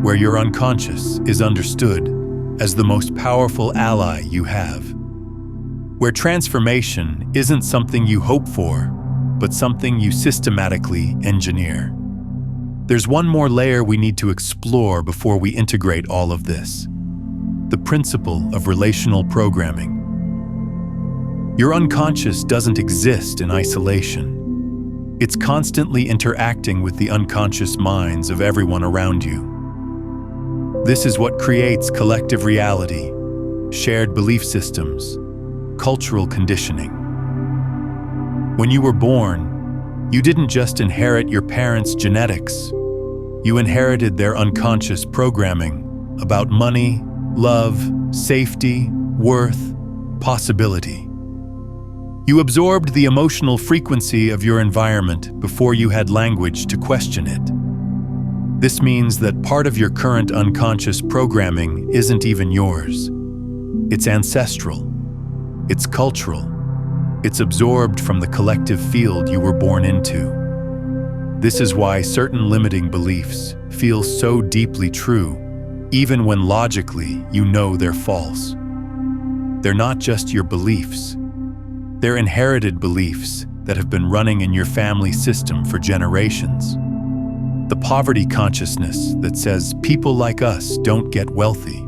where your unconscious is understood as the most powerful ally you have, where transformation isn't something you hope for, but something you systematically engineer. There's one more layer we need to explore before we integrate all of this: the principle of relational programming. Your unconscious doesn't exist in isolation. It's constantly interacting with the unconscious minds of everyone around you. This is what creates collective reality, shared belief systems, cultural conditioning. When you were born, you didn't just inherit your parents' genetics. You inherited their unconscious programming about money, love, safety, worth, possibility. You absorbed the emotional frequency of your environment before you had language to question it. This means that part of your current unconscious programming isn't even yours. It's ancestral. It's cultural. It's absorbed from the collective field you were born into. This is why certain limiting beliefs feel so deeply true, even when logically you know they're false. They're not just your beliefs. They're inherited beliefs that have been running in your family system for generations. The poverty consciousness that says people like us don't get wealthy.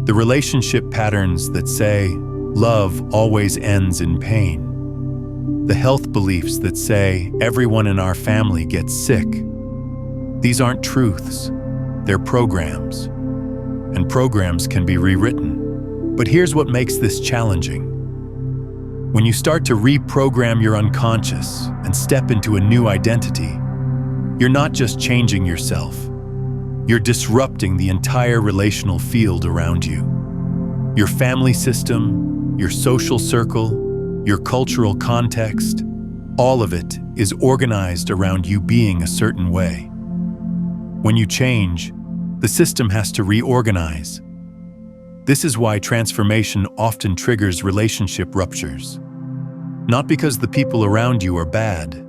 The relationship patterns that say love always ends in pain. The health beliefs that say everyone in our family gets sick. These aren't truths, they're programs. And programs can be rewritten. But here's what makes this challenging. When you start to reprogram your unconscious and step into a new identity, you're not just changing yourself. You're disrupting the entire relational field around you. Your family system, your social circle, your cultural context, all of it is organized around you being a certain way. When you change, the system has to reorganize. This is why transformation often triggers relationship ruptures. Not because the people around you are bad,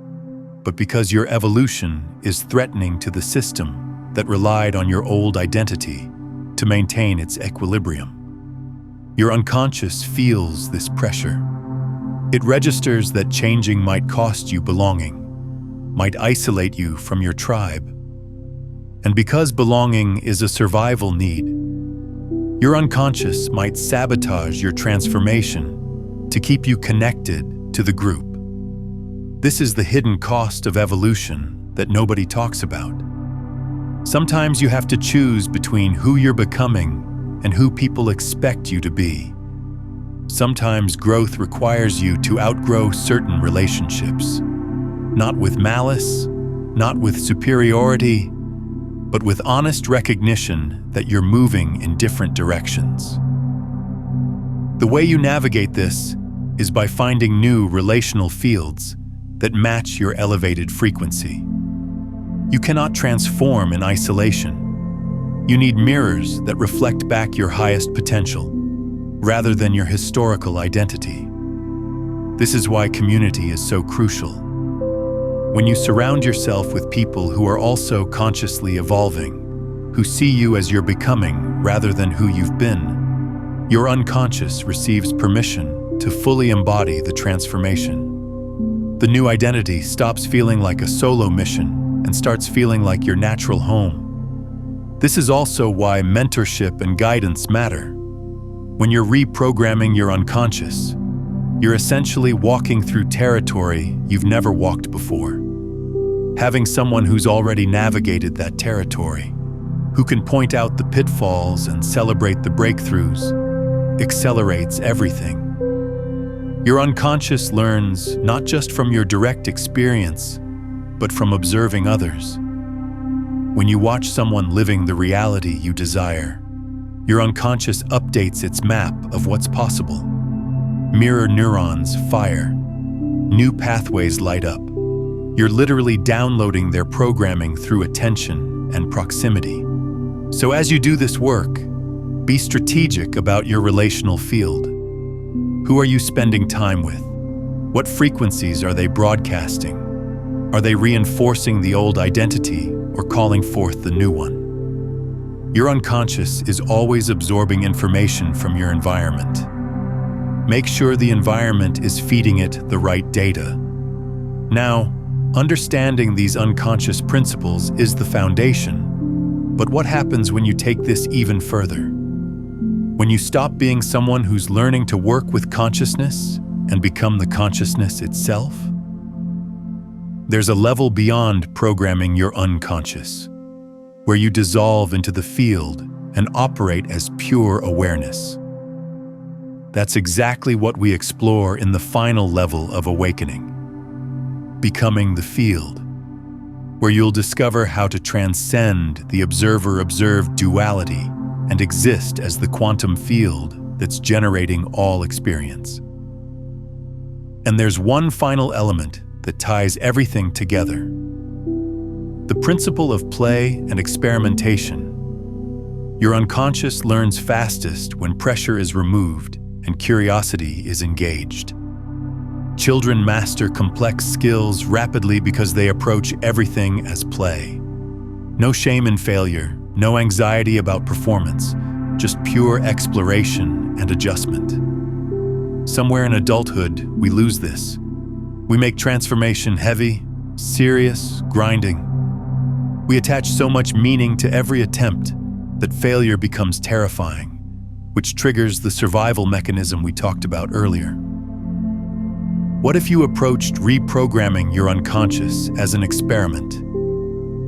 but because your evolution is threatening to the system that relied on your old identity to maintain its equilibrium. Your unconscious feels this pressure. It registers that changing might cost you belonging, might isolate you from your tribe. And because belonging is a survival need, your unconscious might sabotage your transformation to keep you connected to the group. This is the hidden cost of evolution that nobody talks about. Sometimes you have to choose between who you're becoming and who people expect you to be. Sometimes growth requires you to outgrow certain relationships, not with malice, not with superiority, but with honest recognition that you're moving in different directions. The way you navigate this is by finding new relational fields that match your elevated frequency. You cannot transform in isolation. You need mirrors that reflect back your highest potential, rather than your historical identity. This is why community is so crucial. When you surround yourself with people who are also consciously evolving, who see you as you're becoming rather than who you've been, your unconscious receives permission to fully embody the transformation. The new identity stops feeling like a solo mission and starts feeling like your natural home. This is also why mentorship and guidance matter. When you're reprogramming your unconscious, you're essentially walking through territory you've never walked before. Having someone who's already navigated that territory, who can point out the pitfalls and celebrate the breakthroughs, accelerates everything. Your unconscious learns not just from your direct experience, but from observing others. When you watch someone living the reality you desire, your unconscious updates its map of what's possible. Mirror neurons fire. New pathways light up. You're literally downloading their programming through attention and proximity. So as you do this work, be strategic about your relational field. Who are you spending time with? What frequencies are they broadcasting? Are they reinforcing the old identity or calling forth the new one? Your unconscious is always absorbing information from your environment. Make sure the environment is feeding it the right data. Now, understanding these unconscious principles is the foundation. But what happens when you take this even further? When you stop being someone who's learning to work with consciousness and become the consciousness itself? There's a level beyond programming your unconscious, where you dissolve into the field and operate as pure awareness. That's exactly what we explore in the final level of awakening, becoming the field, where you'll discover how to transcend the observer-observed duality and exist as the quantum field that's generating all experience. And there's one final element that ties everything together: the principle of play and experimentation. Your unconscious learns fastest when pressure is removed and curiosity is engaged. Children master complex skills rapidly because they approach everything as play. No shame in failure, no anxiety about performance, just pure exploration and adjustment. Somewhere in adulthood, we lose this. We make transformation heavy, serious, grinding. We attach so much meaning to every attempt that failure becomes terrifying, which triggers the survival mechanism we talked about earlier. What if you approached reprogramming your unconscious as an experiment?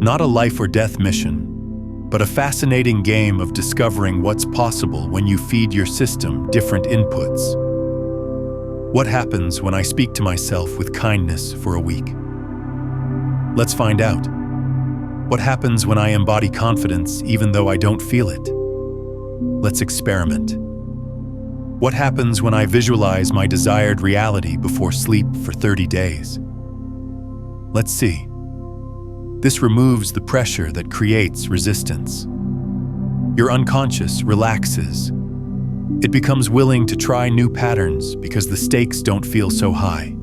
Not a life or death mission, but a fascinating game of discovering what's possible when you feed your system different inputs. What happens when I speak to myself with kindness for a week? Let's find out. What happens when I embody confidence even though I don't feel it? Let's experiment. What happens when I visualize my desired reality before sleep for 30 days? Let's see. This removes the pressure that creates resistance. Your unconscious relaxes. It becomes willing to try new patterns because the stakes don't feel so high.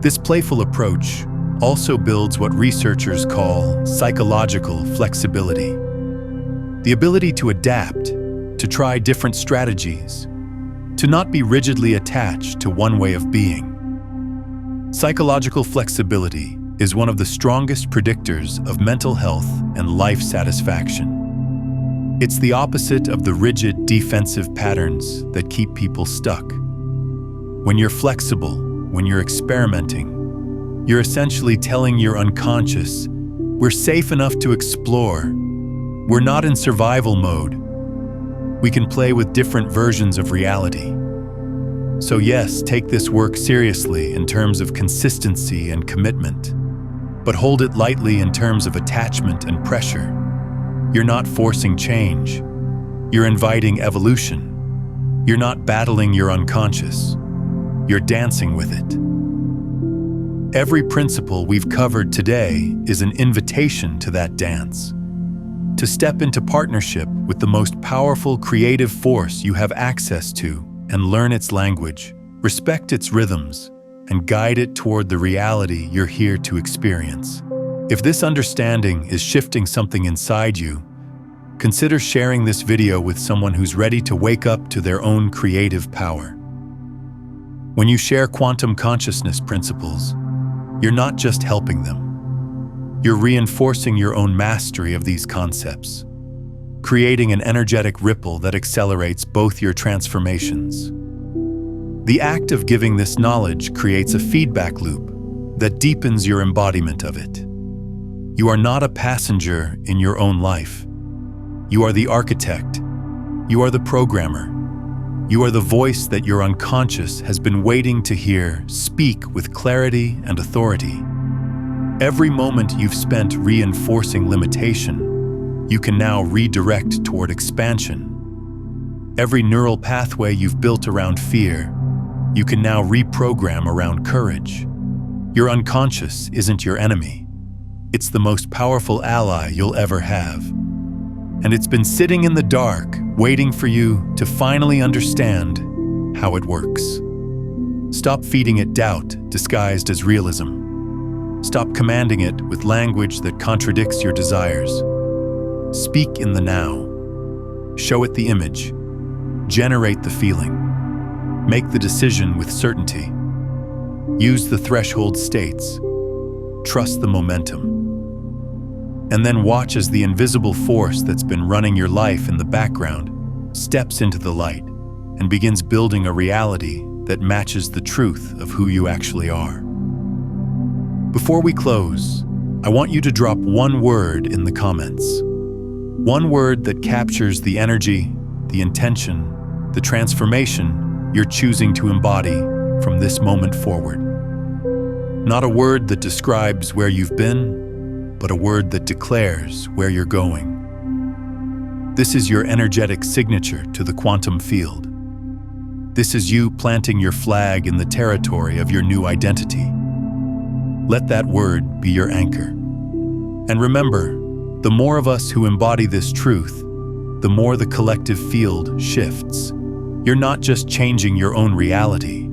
This playful approach also builds what researchers call psychological flexibility. The ability to adapt, to try different strategies, to not be rigidly attached to one way of being. Psychological flexibility is one of the strongest predictors of mental health and life satisfaction. It's the opposite of the rigid defensive patterns that keep people stuck. When you're flexible, when you're experimenting, you're essentially telling your unconscious, we're safe enough to explore. We're not in survival mode. We can play with different versions of reality. So yes, take this work seriously in terms of consistency and commitment, but hold it lightly in terms of attachment and pressure. You're not forcing change. You're inviting evolution. You're not battling your unconscious. You're dancing with it. Every principle we've covered today is an invitation to that dance. To step into partnership with the most powerful creative force you have access to and learn its language, Respect its rhythms and guide it toward the reality you're here to experience. If this understanding is shifting something inside you, consider sharing this video with someone who's ready to wake up to their own creative power. When you share quantum consciousness principles, you're not just helping them. You're reinforcing your own mastery of these concepts, creating an energetic ripple that accelerates both your transformations. The act of giving this knowledge creates a feedback loop that deepens your embodiment of it. You are not a passenger in your own life. You are the architect. You are the programmer. You are the voice that your unconscious has been waiting to hear speak with clarity and authority. Every moment you've spent reinforcing limitation, you can now redirect toward expansion. Every neural pathway you've built around fear, you can now reprogram around courage. Your unconscious isn't your enemy. It's the most powerful ally you'll ever have. And it's been sitting in the dark, waiting for you to finally understand how it works. Stop feeding it doubt disguised as realism. Stop commanding it with language that contradicts your desires. Speak in the now. Show it the image. Generate the feeling. Make the decision with certainty. Use the threshold states. Trust the momentum. And then watch as the invisible force that's been running your life in the background steps into the light and begins building a reality that matches the truth of who you actually are. Before we close, I want you to drop one word in the comments. One word that captures the energy, the intention, the transformation you're choosing to embody from this moment forward. Not a word that describes where you've been, but a word that declares where you're going. This is your energetic signature to the quantum field. This is you planting your flag in the territory of your new identity. Let that word be your anchor. And remember, the more of us who embody this truth, the more the collective field shifts. You're not just changing your own reality.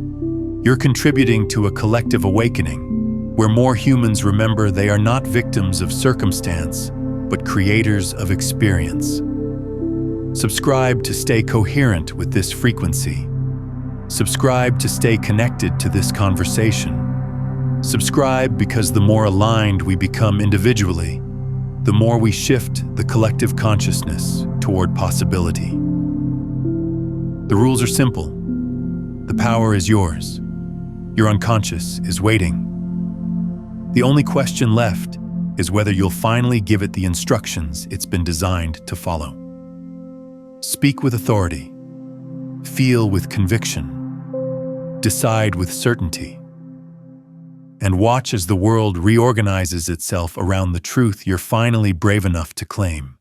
You're contributing to a collective awakening, where more humans remember they are not victims of circumstance, but creators of experience. Subscribe to stay coherent with this frequency. Subscribe to stay connected to this conversation. Subscribe because the more aligned we become individually, the more we shift the collective consciousness toward possibility. The rules are simple. The power is yours. Your unconscious is waiting. The only question left is whether you'll finally give it the instructions it's been designed to follow. Speak with authority. Feel with conviction. Decide with certainty. And watch as the world reorganizes itself around the truth you're finally brave enough to claim.